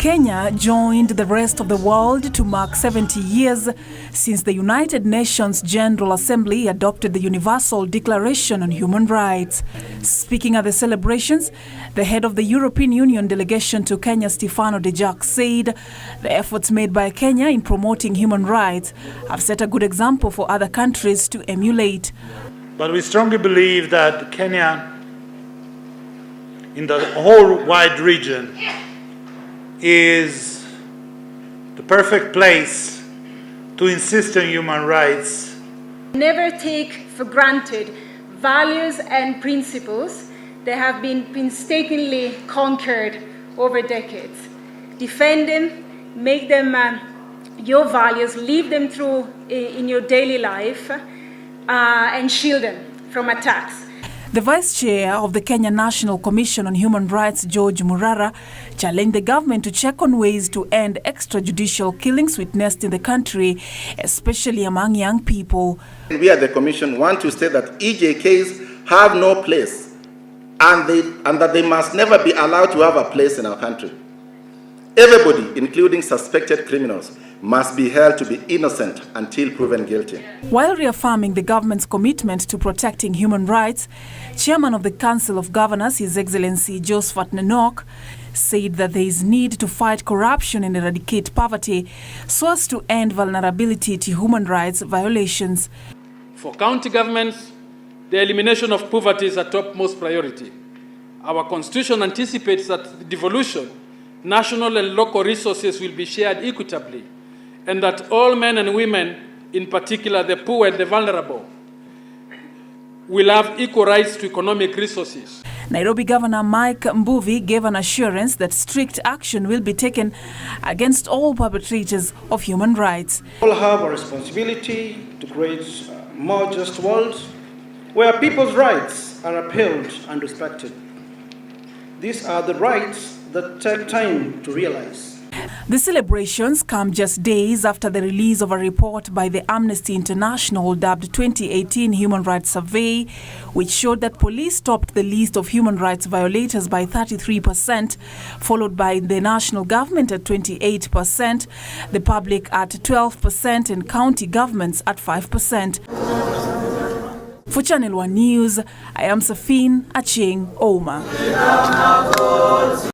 Kenya joined the rest of the world to mark 70 years since the United Nations General Assembly adopted the Universal Declaration on Human Rights. Speaking at the celebrations, the head of the European Union delegation to Kenya, Serfine Achieng, said the efforts made by Kenya in promoting human rights have set a good example for other countries to emulate. But we strongly believe that Kenya, in the whole wide region, is the perfect place to insist on human rights. Never take for granted values and principles that have been painstakingly conquered over decades. Defend them, make them your values, live them through in your daily life, and shield them from attacks. The Vice Chair of the Kenya National Commission on Human Rights, George Murara, challenged the government to check on ways to end extrajudicial killings witnessed in the country, especially among young people. We at the Commission want to state that EJKs have no place and that they must never be allowed to have a place in our country. Everybody, including suspected criminals, must be held to be innocent until proven guilty. While reaffirming the government's commitment to protecting human rights, Chairman of the Council of Governors, His Excellency Josephat Nenok, said that there is need to fight corruption and eradicate poverty so as to end vulnerability to human rights violations. For county governments, the elimination of poverty is a topmost priority. Our constitution anticipates that the devolution, national and local resources will be shared equitably, and that all men and women, in particular the poor and the vulnerable, will have equal rights to economic resources. Nairobi Governor Mike Mbuvi gave an assurance that strict action will be taken against all perpetrators of human rights. We all have a responsibility to create a more just world where people's rights are upheld and respected. These are the rights that take time to realize. The celebrations come just days after the release of a report by the Amnesty International dubbed 2018 Human Rights Survey, which showed that police topped the list of human rights violators by 33%, followed by the national government at 28%, the public at 12%, and county governments at 5%. For Channel 1 News, I am Serfine Achieng, Oma.